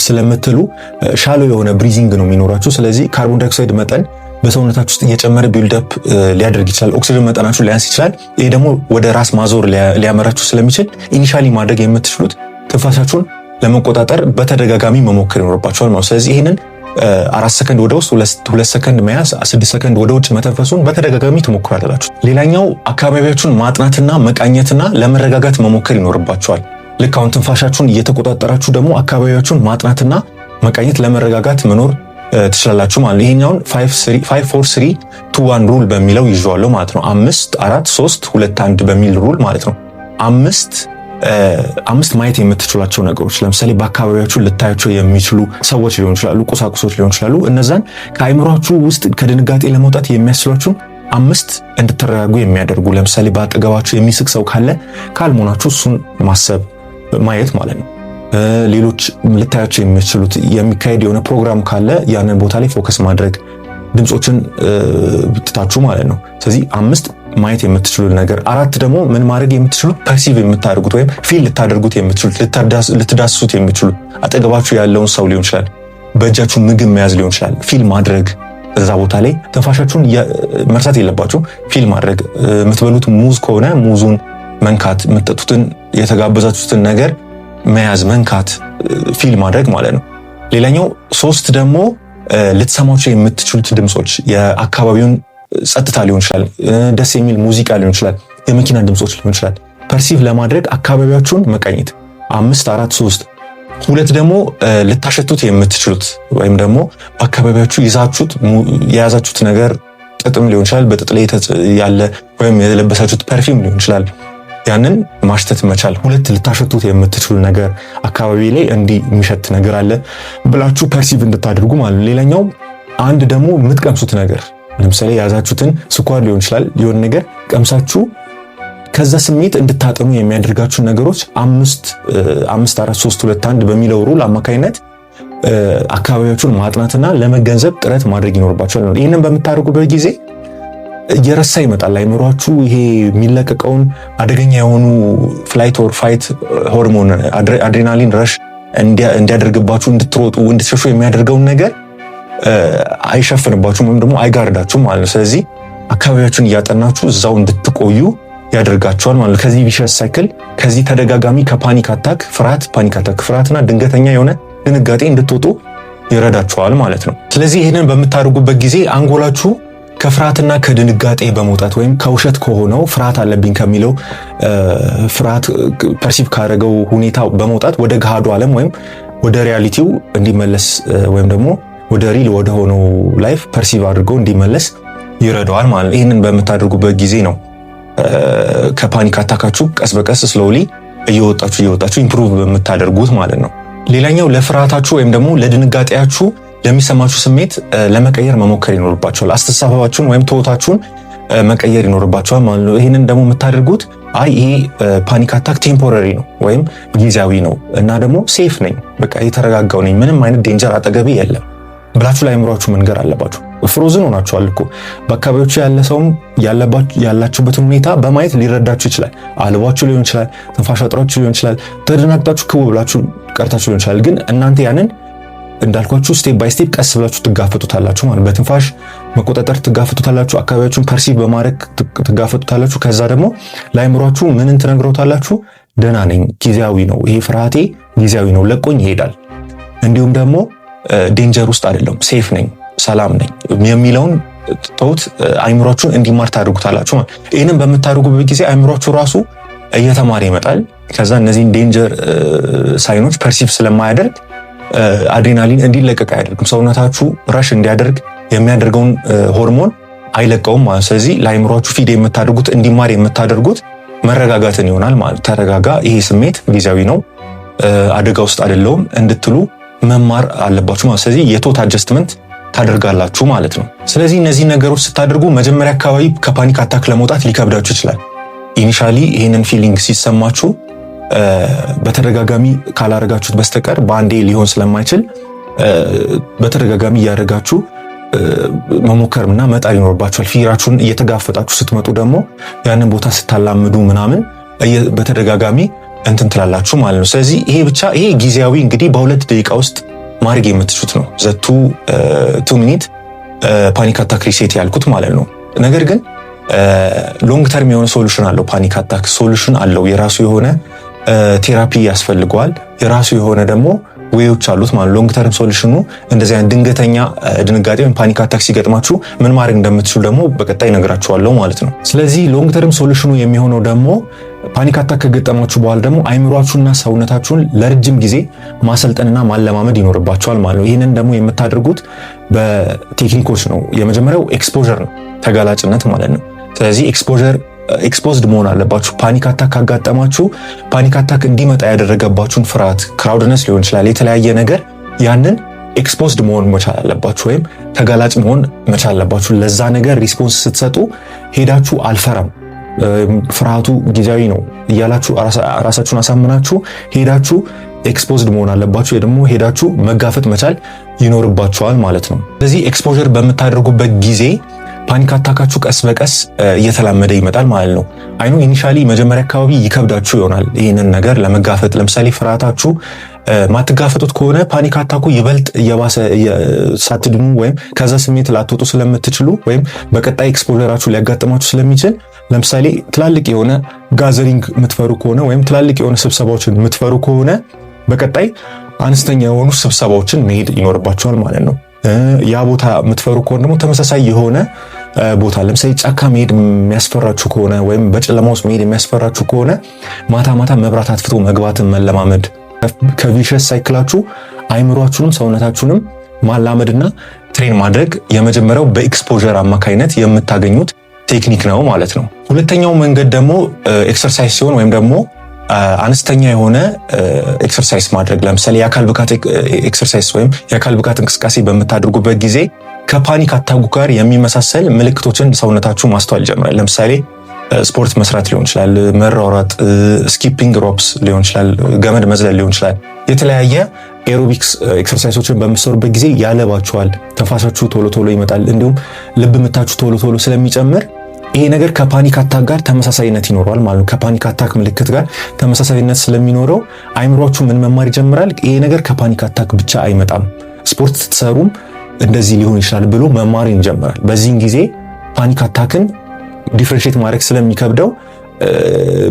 ስለምትሉ ሻሎ የሆነ ብሪዚንግ ነው የሚኖራችሁ። ስለዚህ ካርቦን ዳይኦክሳይድ መጠን በሰውነታችሁ ውስጥ እየጨመረ ቢልድአፕ ሊያደርግ ይችላል። ኦክሲጅን መጠናችሁ ሊያንስ ይችላል። ይሄ ደግሞ ወደ ራስ ማዞር ሊያመራችሁ ስለሚችል ኢኒሻሊ ማድረግ የምትችሉት ትንፋሻችሁን ለመቆጣጠር በተደጋጋሚ መሞከር ይኖርባችኋል ማለት። ስለዚህ ይህንን 4 ሰከንድ ወደ ውስጥ 2 ሰከንድ መያዝ 6 ሰከንድ ወደ ውጭ መተንፈሱን በተደጋጋሚ ትሞክራላችሁ። ሌላኛው አካባቢያችሁን ማጥናትና መቃኘትና ለመረጋጋት መሞከር ይኖርባችኋል። ልክ አሁን ትንፋሻችሁን እየተቆጣጠራችሁ ደግሞ አካባቢያችሁን ማጥናትና መቃኘት ለመረጋጋት መኖር ትችላላችሁ ማለት ነው። ይሄኛውን 5-4-3-2-1 ሩል በሚለው ይዤዋለሁ ማለት ነው። 5-4-3-2-1 በሚል ሩል ማለት ነው። አምስት ማየት የምትችሏቸው ነገሮች ለምሳሌ በአካባቢያችሁ ልታያቸው የሚችሉ ሰዎች ሊሆኑ ይችላሉ፣ ቁሳቁሶች ሊሆኑ ይችላሉ። እነዛን ከአይምሯችሁ ውስጥ ከድንጋጤ ለመውጣት የሚያስችሏችሁ 5 እንድትረጋጉ የሚያደርጉ ለምሳሌ በአጠገባችሁ የሚስቅ ሰው ካለ ካልሞናችሁ እሱን ማሰብ ማየት ማለት ነው። ሌሎች ልታያቸው የሚችሉት የሚካሄድ የሆነ ፕሮግራም ካለ ያንን ቦታ ላይ ፎከስ ማድረግ፣ ድምጾችን ትታችሁ ማለት ነው። ስለዚህ 5 ማየት የምትችሉት ነገር። 4 ደግሞ ምን ማድረግ የምትችሉት ፐርሲቭ የምታደርጉት ወይም ፊል ልታደርጉት የምትችሉት ልትዳስሱት የምትችሉት አጠገባችሁ ያለውን ሰው ሊሆን ይችላል፣ በእጃችሁ ምግብ መያዝ ሊሆን ይችላል። ፊል ማድረግ እዛ ቦታ ላይ ትንፋሻችሁን መርሳት የለባችሁ። ፊል ማድረግ የምትበሉት ሙዝ ከሆነ ሙዙን መንካት፣ የምትጠጡትን የተጋበዛችሁትን ነገር መያዝ፣ መንካት፣ ፊል ማድረግ ማለት ነው። ሌላኛው 3 ደግሞ ልትሰማቸው የምትችሉት ድምጾች የአካባቢውን ጸጥታ ሊሆን ይችላል፣ ደስ የሚል ሙዚቃ ሊሆን ይችላል፣ የመኪና ድምጾች ሊሆን ይችላል። ፐርሲቭ ለማድረግ አካባቢያችሁን መቃኘት 5-4-3 2 ደግሞ ልታሸቱት የምትችሉት ወይም ደግሞ በአካባቢያችሁ የያዛችሁት ነገር ጥጥም ሊሆን ይችላል፣ በጥጥ ላይ ያለ ወይም የለበሳችሁት ፐርፊውም ሊሆን ይችላል። ያንን ማሽተት መቻል። 2 ልታሸቱት የምትችሉ ነገር አካባቢ ላይ እንዲህ የሚሸት ነገር አለ ብላችሁ ፐርሲቭ እንድታደርጉ ማለት ነው። ሌላኛው 1 ደግሞ የምትቀምሱት ነገር ለምሳሌ የያዛችሁትን ስኳር ሊሆን ይችላል፣ የሆነ ነገር ቀምሳችሁ ከዛ ስሜት እንድታጠኑ የሚያደርጋችሁ ነገሮች 5-4-3-2-1 በሚለው ሩል አማካይነት አካባቢያችሁን ማጥናትና ለመገንዘብ ጥረት ማድረግ ይኖርባችኋል። ይህንን በምታደርጉበት ጊዜ እየረሳ ይመጣል አይምሯችሁ ይሄ የሚለቀቀውን አደገኛ የሆኑ ፍላይት ኦር ፋይት ሆርሞን አድሬናሊን ረሽ እንዲያደርግባችሁ እንድትሮጡ እንድትሸሹ የሚያደርገውን ነገር አይሸፍንባችሁም ወይም ደግሞ አይጋርዳችሁም ማለት ነው። ስለዚህ አካባቢያችሁን እያጠናችሁ እዛው እንድትቆዩ ያደርጋቸዋል ማለት ነው። ከዚህ ቪሸስ ሳይክል ከዚህ ተደጋጋሚ ከፓኒክ አታክ ፍርሃትና ድንገተኛ የሆነ ድንጋጤ እንድትወጡ ይረዳቸዋል ማለት ነው። ስለዚህ ይህንን በምታደርጉበት ጊዜ አንጎላችሁ ከፍርሃትና ከድንጋጤ በመውጣት ወይም ከውሸት ከሆነው ፍርሃት አለብኝ ከሚለው ፍርሃት ፐርሲቭ ካደረገው ሁኔታ በመውጣት ወደ ገሃዱ ዓለም ወይም ወደ ሪያሊቲው እንዲመለስ ወይም ደግሞ ወደ ሪል ወደ ሆነው ላይፍ ፐርሲቭ አድርገው እንዲመለስ ይረዳዋል ማለት ነው። ይህንን በምታደርጉበት ጊዜ ነው ከፓኒክ አታካችሁ ቀስ በቀስ ስሎሊ እየወጣችሁ ኢምፕሩቭ በምታደርጉት ማለት ነው። ሌላኛው ለፍርሃታችሁ ወይም ደግሞ ለድንጋጤያችሁ ለሚሰማችሁ ስሜት ለመቀየር መሞከር ይኖርባችኋል። አስተሳሰባችሁን ወይም ተወታችሁን መቀየር ይኖርባችኋል ማለት ነው። ይህንን ደግሞ የምታደርጉት ይሄ ፓኒክ አታክ ቴምፖራሪ ነው ወይም ጊዜያዊ ነው እና ደግሞ ሴፍ ነኝ፣ በቃ የተረጋጋው ነኝ፣ ምንም አይነት ዴንጀር አጠገቤ የለም ብላችሁ ለአእምሯችሁ መንገር አለባችሁ። ፍሮዝን ሆናችኋል እኮ በአካባቢዎቹ ያለ ሰውም ያላችሁበትን ሁኔታ በማየት ሊረዳችሁ ይችላል። አልቧችሁ ሊሆን ይችላል፣ ትንፋሽ አጥሯችሁ ሊሆን ይችላል፣ ተደናግጣችሁ ክው ብላችሁ ቀርታችሁ ሊሆን ይችላል። ግን እናንተ ያንን እንዳልኳችሁ ስቴፕ ባይ ስቴፕ ቀስ ብላችሁ ትጋፈጡታላችሁ ማለት በትንፋሽ መቆጣጠር ትጋፈጡታላችሁ፣ አካባቢያችሁን ፐርሲቭ በማድረግ ትጋፈጡታላችሁ። ከዛ ደግሞ ለአእምሯችሁ ምንን ትነግሩታላችሁ? ደህና ነኝ፣ ጊዜያዊ ነው፣ ይሄ ፍርሃቴ ጊዜያዊ ነው፣ ለቆኝ ይሄዳል። እንዲሁም ደግሞ ዴንጀር ውስጥ አይደለም፣ ሴፍ ነኝ፣ ሰላም ነኝ የሚለውን ተውት አእምሯችሁን እንዲማር ታደርጉታላችሁ ማለት። ይህንን በምታደርጉበት ጊዜ አእምሯችሁ ራሱ እየተማረ ይመጣል። ከዛ እነዚህን ዴንጀር ሳይኖች ፐርሲቭ ስለማያደርግ አድሬናሊን እንዲለቀቅ አያደርግም። ሰውነታችሁ ረሽ እንዲያደርግ የሚያደርገውን ሆርሞን አይለቀውም ማለት። ስለዚህ ለአእምሯችሁ ፊድ የምታደርጉት እንዲማር የምታደርጉት መረጋጋትን ይሆናል ማለት። ተረጋጋ፣ ይሄ ስሜት ጊዜያዊ ነው፣ አደጋ ውስጥ አይደለውም እንድትሉ መማር አለባችሁ ማለት። ስለዚህ የቶት አጀስትመንት ታደርጋላችሁ ማለት ነው። ስለዚህ እነዚህ ነገሮች ስታደርጉ መጀመሪያ አካባቢ ከፓኒክ አታክ ለመውጣት ሊከብዳችሁ ይችላል። ኢኒሻሊ ይህንን ፊሊንግ ሲሰማችሁ በተደጋጋሚ ካላረጋችሁት በስተቀር በአንዴ ሊሆን ስለማይችል በተደጋጋሚ እያደረጋችሁ መሞከርና መጣር ይኖርባችኋል። ፊራችሁን እየተጋፈጣችሁ ስትመጡ ደግሞ ያንን ቦታ ስታላምዱ ምናምን በተደጋጋሚ እንትን ትላላችሁ ማለት ነው። ስለዚህ ይሄ ጊዜያዊ እንግዲህ በ2 ደቂቃ ውስጥ ማድረግ የምትችሉት ነው። ዘቱ 2 ሚኒት ፓኒክ አታክ ሪሴት ያልኩት ማለት ነው። ነገር ግን ሎንግ ተርም የሆነ ሶሉሽን አለው። ፓኒክ አታክ ሶሉሽን አለው። የራሱ የሆነ ቴራፒ ያስፈልገዋል። የራሱ የሆነ ደግሞ ዌዮች አሉት ማለት። ሎንግ ተርም ሶሉሽኑ እንደዚህ አይነት ድንገተኛ ድንጋጤ ወይም ፓኒክ አታክ ሲገጥማችሁ ምን ማድረግ እንደምትችሉ ደግሞ በቀጣይ እነግራችኋለሁ ማለት ነው። ስለዚህ ሎንግ ተርም ሶሉሽኑ የሚሆነው ደግሞ ፓኒክ አታክ ከገጠማችሁ በኋላ ደግሞ አይምሯችሁና ሰውነታችሁን ለረጅም ጊዜ ማሰልጠንና ማለማመድ ይኖርባችኋል ማለት ነው። ይህንን ደግሞ የምታደርጉት በቴክኒኮች ነው። የመጀመሪያው ኤክስፖዠር ነው፣ ተጋላጭነት ማለት ነው። ስለዚህ ኤክስፖዝድ መሆን አለባችሁ። ፓኒክ አታክ ካጋጠማችሁ ፓኒክ አታክ እንዲመጣ ያደረገባችሁን ፍርሃት፣ ክራውድነስ ሊሆን ይችላል፣ የተለያየ ነገር ያንን ኤክስፖዝድ መሆን መቻል አለባችሁ ወይም ተጋላጭ መሆን መቻል አለባችሁ። ለዛ ነገር ሪስፖንስ ስትሰጡ ሄዳችሁ አልፈራም ፍርሃቱ ጊዜያዊ ነው እያላችሁ ራሳችሁን አሳምናችሁ ሄዳችሁ ኤክስፖዝድ መሆን አለባችሁ። ደግሞ ሄዳችሁ መጋፈጥ መቻል ይኖርባችኋል ማለት ነው። ስለዚህ ኤክስፖዠር በምታደርጉበት ጊዜ ፓኒክ አታካችሁ ቀስ በቀስ እየተላመደ ይመጣል ማለት ነው። አይኑ ኢኒሻሊ መጀመሪያ አካባቢ ይከብዳችሁ ይሆናል ይህንን ነገር ለመጋፈጥ። ለምሳሌ ፍርሃታችሁ ማትጋፈጡት ከሆነ ፓኒክ አታኩ ይበልጥ እየባሰ ሳትድኑ ወይም ከዛ ስሜት ላትወጡ ስለምትችሉ ወይም በቀጣይ ኤክስፖዠራችሁ ሊያጋጥማችሁ ስለሚችል ለምሳሌ ትላልቅ የሆነ ጋዘሪንግ የምትፈሩ ከሆነ ወይም ትላልቅ የሆነ ስብሰባዎችን የምትፈሩ ከሆነ በቀጣይ አነስተኛ የሆኑ ስብሰባዎችን መሄድ ይኖርባችኋል ማለት ነው። ያ ቦታ የምትፈሩ ከሆነ ደግሞ ተመሳሳይ የሆነ ቦታ ለምሳሌ ጫካ መሄድ የሚያስፈራችሁ ከሆነ ወይም በጨለማ ውስጥ መሄድ የሚያስፈራችሁ ከሆነ ማታ ማታ መብራት አጥፍቶ መግባትን መለማመድ ከቪሸስ ሳይክላችሁ አይምሯችሁንም ሰውነታችሁንም ማላመድና ትሬን ማድረግ የመጀመሪያው በኤክስፖዠር አማካይነት የምታገኙት ቴክኒክ ነው ማለት ነው። ሁለተኛው መንገድ ደግሞ ኤክሰርሳይዝ ሲሆን ወይም ደግሞ አነስተኛ የሆነ ኤክሰርሳይዝ ማድረግ ለምሳሌ የአካል ብቃት ኤክሰርሳይዝ ወይም የአካል ብቃት እንቅስቃሴ በምታደርጉበት ጊዜ ከፓኒክ አታኩ ጋር የሚመሳሰል ምልክቶችን ሰውነታችሁ ማስተዋል ይጀምራል። ለምሳሌ ስፖርት መስራት ሊሆን ይችላል፣ መሯሯጥ፣ ስኪፒንግ ሮፕስ ሊሆን ይችላል፣ ገመድ መዝለል ሊሆን ይችላል። የተለያየ ኤሮቢክስ ኤክሰርሳይሶችን በምትሰሩበት ጊዜ ያለባችኋል፣ ተንፋሳችሁ ቶሎ ቶሎ ይመጣል፣ እንዲሁም ልብ ምታችሁ ቶሎ ቶሎ ስለሚጨምር ይሄ ነገር ከፓኒክ አታክ ጋር ተመሳሳይነት ይኖረዋል ማለት ነው። ከፓኒክ አታክ ምልክት ጋር ተመሳሳይነት ስለሚኖረው አይምሯችሁ ምን መማር ይጀምራል? ይሄ ነገር ከፓኒክ አታክ ብቻ አይመጣም፣ ስፖርት ስትሰሩም እንደዚህ ሊሆን ይችላል ብሎ መማር ይጀምራል። በዚህን ጊዜ ፓኒክ አታክን ዲፍረንሺየት ማድረግ ስለሚከብደው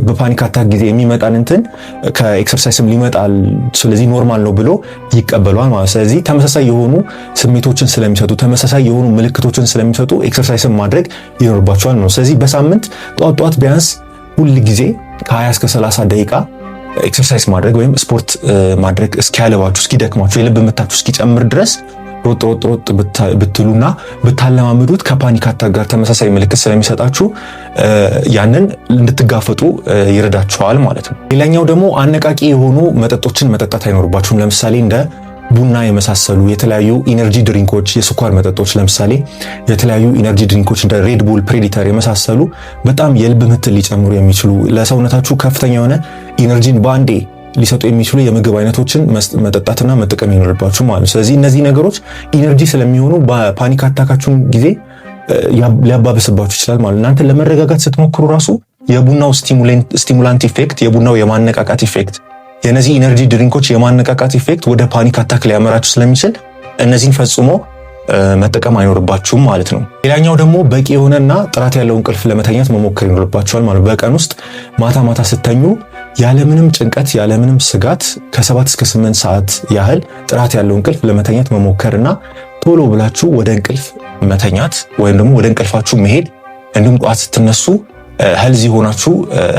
በፓኒክ አታክ ጊዜ የሚመጣን እንትን ከኤክሰርሳይስም ሊመጣል፣ ስለዚህ ኖርማል ነው ብሎ ይቀበሏል ማለት። ስለዚህ ተመሳሳይ የሆኑ ስሜቶችን ስለሚሰጡ ተመሳሳይ የሆኑ ምልክቶችን ስለሚሰጡ ኤክሰርሳይስን ማድረግ ይኖርባቸዋል ነው። ስለዚህ በሳምንት ጧት ቢያንስ ሁል ጊዜ ከ20 እስከ 30 ደቂቃ ኤክሰርሳይዝ ማድረግ ወይም ስፖርት ማድረግ እስኪያለባችሁ እስኪደክማችሁ የልብ ምታችሁ እስኪጨምር ድረስ ሮጥ ብትሉና ብታለማምዱት ከፓኒክ አታክ ጋር ተመሳሳይ ምልክት ስለሚሰጣችሁ ያንን እንድትጋፈጡ ይረዳችኋል ማለት ነው። ሌላኛው ደግሞ አነቃቂ የሆኑ መጠጦችን መጠጣት አይኖርባችሁም። ለምሳሌ እንደ ቡና የመሳሰሉ የተለያዩ ኢነርጂ ድሪንኮች፣ የስኳር መጠጦች ለምሳሌ የተለያዩ ኢነርጂ ድሪንኮች እንደ ሬድ ቡል፣ ፕሬዲተር የመሳሰሉ በጣም የልብ ምት ሊጨምሩ የሚችሉ ለሰውነታችሁ ከፍተኛ የሆነ ኢነርጂን ባንዴ ሊሰጡ የሚችሉ የምግብ አይነቶችን መጠጣትና መጠቀም ይኖርባችሁ ማለት ነው። ስለዚህ እነዚህ ነገሮች ኢነርጂ ስለሚሆኑ በፓኒክ አታካችሁን ጊዜ ሊያባብስባችሁ ይችላል ማለት ነው። እናንተ ለመረጋጋት ስትሞክሩ ራሱ የቡናው ስቲሙላንት ኢፌክት፣ የቡናው የማነቃቃት ኢፌክት፣ የነዚህ ኢነርጂ ድሪንኮች የማነቃቃት ኢፌክት ወደ ፓኒክ አታክ ሊያመራችሁ ስለሚችል እነዚህን ፈጽሞ መጠቀም አይኖርባችሁም ማለት ነው። ሌላኛው ደግሞ በቂ የሆነና ጥራት ያለው እንቅልፍ ለመተኛት መሞከር ይኖርባችኋል ማለት ነው። በቀን ውስጥ ማታ ስተኙ ያለምንም ጭንቀት ያለምንም ስጋት ከ7 እስከ 8 ሰዓት ያህል ጥራት ያለው እንቅልፍ ለመተኛት መሞከርና ቶሎ ብላችሁ ወደ እንቅልፍ መተኛት ወይም ደግሞ ወደ እንቅልፋችሁ መሄድ እንዲሁም ጧት ስትነሱ ሄልዚ ሆናችሁ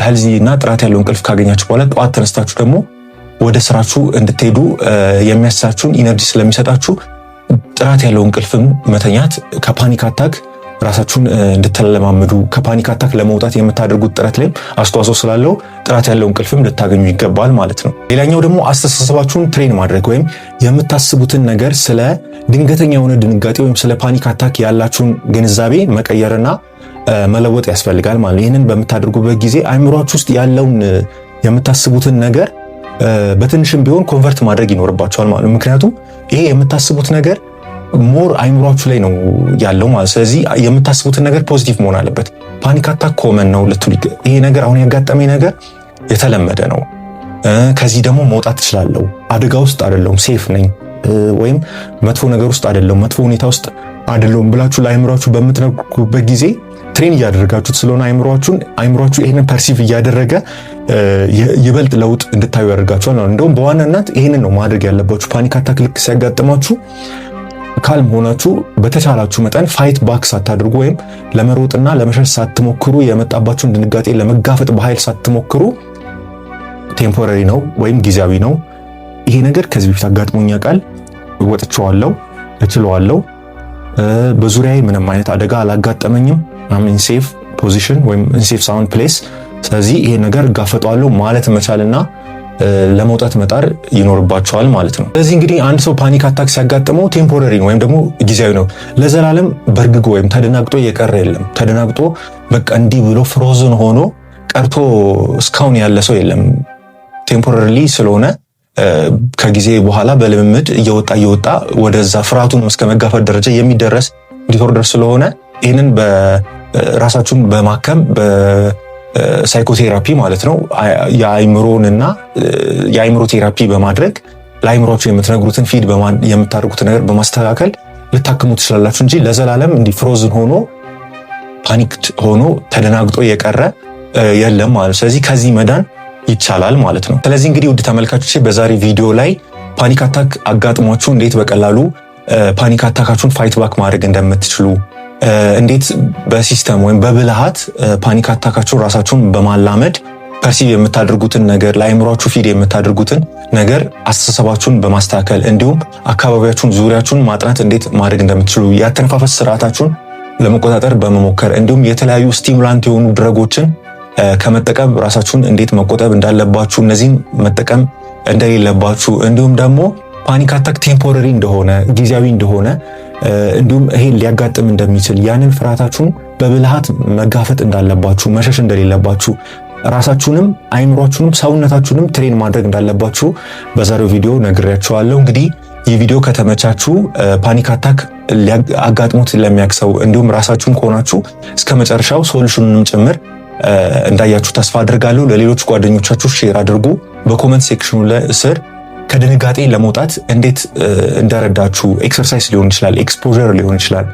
ሄልዚና ጥራት ያለው እንቅልፍ ካገኛችሁ በኋላ ጧት ተነስታችሁ ደግሞ ወደ ስራችሁ እንድትሄዱ የሚያስችላችሁን ኢነርጂ ስለሚሰጣችሁ ጥራት ያለው እንቅልፍም መተኛት ከፓኒክ አታክ ራሳችሁን እንድትለማመዱ ከፓኒክ አታክ ለመውጣት የምታደርጉት ጥረት ላይ አስተዋጽኦ ስላለው ጥራት ያለው እንቅልፍም ልታገኙ ይገባል ማለት ነው። ሌላኛው ደግሞ አስተሳሰባችሁን ትሬን ማድረግ ወይም የምታስቡትን ነገር ስለ ድንገተኛ የሆነ ድንጋጤ ወይም ስለ ፓኒክ አታክ ያላችሁን ግንዛቤ መቀየርና መለወጥ ያስፈልጋል ማለት ነው። ይህንን በምታደርጉበት ጊዜ አይምሯችሁ ውስጥ ያለውን የምታስቡትን ነገር በትንሽም ቢሆን ኮንቨርት ማድረግ ይኖርባችኋል ማለት ነው። ምክንያቱም ይሄ የምታስቡት ነገር ሞር አይምሯችሁ ላይ ነው ያለው ማለት። ስለዚህ የምታስቡትን ነገር ፖዚቲቭ መሆን አለበት። ፓኒክ አታክ ኮመን ነው ልትሉ ይሄ ነገር አሁን ያጋጠመኝ ነገር የተለመደ ነው፣ ከዚህ ደግሞ መውጣት እችላለሁ፣ አደጋ ውስጥ አይደለሁም፣ ሴፍ ነኝ፣ ወይም መጥፎ ነገር ውስጥ አይደለሁም፣ መጥፎ ሁኔታ ውስጥ አይደለሁም ብላችሁ ለአይምሯችሁ በምትነግሩበት ጊዜ ትሬን እያደረጋችሁት ስለሆነ አይምሯችሁ ይሄንን ፐርሲቭ እያደረገ ይበልጥ ለውጥ እንድታዩ ያደርጋችኋል። እንደውም በዋናነት ይሄንን ነው ማድረግ ያለባችሁ። ፓኒክ አታክ ልክ ሲያጋጥማችሁ ካልም ሆናችሁ በተቻላችሁ መጠን ፋይት ባክ ሳታደርጉ ወይም ለመሮጥና ለመሸሽ ሳትሞክሩ የመጣባችሁን ድንጋጤ ለመጋፈጥ በኃይል ሳትሞክሩ ቴምፖራሪ ነው ወይም ጊዜያዊ ነው፣ ይሄ ነገር ከዚህ በፊት አጋጥሞኝ ያውቃል፣ ወጥቼዋለሁ፣ እችለዋለሁ፣ በዙሪያዬ ምንም አይነት አደጋ አላጋጠመኝም፣ አም ሴፍ ፖዚሽን ወይም ሴፍ ሳውንድ ፕሌስ፣ ስለዚህ ይሄ ነገር እጋፈጠዋለሁ ማለት መቻልና ለመውጣት መጣር ይኖርባቸዋል ማለት ነው። ስለዚህ እንግዲህ አንድ ሰው ፓኒክ አታክ ሲያጋጥመው ቴምፖራሪ ነው ወይም ደግሞ ጊዜያዊ ነው። ለዘላለም በርግጎ ወይም ተደናግጦ የቀረ የለም። ተደናግጦ በቃ እንዲህ ብሎ ፍሮዝን ሆኖ ቀርቶ እስካሁን ያለ ሰው የለም። ቴምፖራሪ ስለሆነ ከጊዜ በኋላ በልምምድ እየወጣ ወደዛ ፍርሃቱን እስከ መጋፈጥ ደረጃ የሚደረስ ዲስኦርደር ስለሆነ ይህንን በራሳችሁን በማከም ሳይኮቴራፒ ማለት ነው የአይምሮንና የአይምሮ ቴራፒ በማድረግ ለአይምሮአችሁ የምትነግሩትን ፊድ የምታደርጉት ነገር በማስተካከል ልታክሙ ትችላላችሁ እንጂ ለዘላለም እንዲህ ፍሮዝን ሆኖ ፓኒክድ ሆኖ ተደናግጦ የቀረ የለም ማለት። ስለዚህ ከዚህ መዳን ይቻላል ማለት ነው። ስለዚህ እንግዲህ ውድ ተመልካቾች በዛሬ ቪዲዮ ላይ ፓኒክ አታክ አጋጥሟችሁ እንዴት በቀላሉ ፓኒክ አታካችሁን ፋይት ባክ ማድረግ እንደምትችሉ እንዴት በሲስተም ወይም በብልሃት ፓኒክ አታካችሁን ራሳችሁን በማላመድ ፐርሲቭ የምታደርጉትን ነገር ለአይምሯችሁ ፊድ የምታደርጉትን ነገር አስተሳሰባችሁን በማስተካከል እንዲሁም አካባቢያችሁን ዙሪያችሁን ማጥናት እንዴት ማድረግ እንደምትችሉ የአተነፋፈስ ስርዓታችሁን ለመቆጣጠር በመሞከር እንዲሁም የተለያዩ ስቲሙላንት የሆኑ ድረጎችን ከመጠቀም ራሳችሁን እንዴት መቆጠብ እንዳለባችሁ እነዚህን መጠቀም እንደሌለባችሁ እንዲሁም ደግሞ ፓኒክ አታክ ቴምፖራሪ እንደሆነ ጊዜያዊ እንደሆነ እንዲሁም ይሄን ሊያጋጥም እንደሚችል ያንን ፍርሃታችሁን በብልሃት መጋፈጥ እንዳለባችሁ መሸሽ እንደሌለባችሁ ራሳችሁንም አይምሯችሁንም ሰውነታችሁንም ትሬን ማድረግ እንዳለባችሁ በዛሬው ቪዲዮ ነግሬያችኋለሁ። እንግዲህ ይህ ቪዲዮ ከተመቻችሁ ፓኒክ አታክ አጋጥሞት ለሚያክሰው እንዲሁም ራሳችሁም ከሆናችሁ እስከ መጨረሻው ሶሉሽኑንም ጭምር እንዳያችሁ ተስፋ አድርጋለሁ። ለሌሎች ጓደኞቻችሁ ሼር አድርጉ። በኮመንት ሴክሽኑ ላይ ስር ከድንጋጤ ለመውጣት እንዴት እንደረዳችሁ ኤክሰርሳይዝ ሊሆን ይችላል፣ ኤክስፖዠር ሊሆን ይችላል፣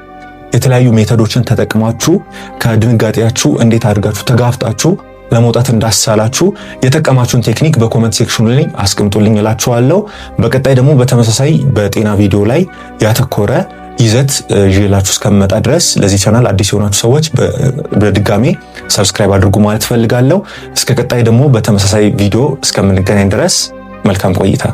የተለያዩ ሜተዶችን ተጠቅማችሁ ከድንጋጤያችሁ እንዴት አድርጋችሁ ተጋፍጣችሁ ለመውጣት እንዳሳላችሁ የጠቀማችሁን ቴክኒክ በኮመንት ሴክሽኑ ላይ አስቀምጡልኝ እላችኋለሁ። በቀጣይ ደግሞ በተመሳሳይ በጤና ቪዲዮ ላይ ያተኮረ ይዘት ይዤላችሁ እስከምመጣ ድረስ ለዚህ ቻናል አዲስ የሆናችሁ ሰዎች በድጋሚ ሰብስክራይብ አድርጉ ማለት ፈልጋለሁ። እስከ ቀጣይ ደግሞ በተመሳሳይ ቪዲዮ እስከምንገናኝ ድረስ መልካም ቆይታ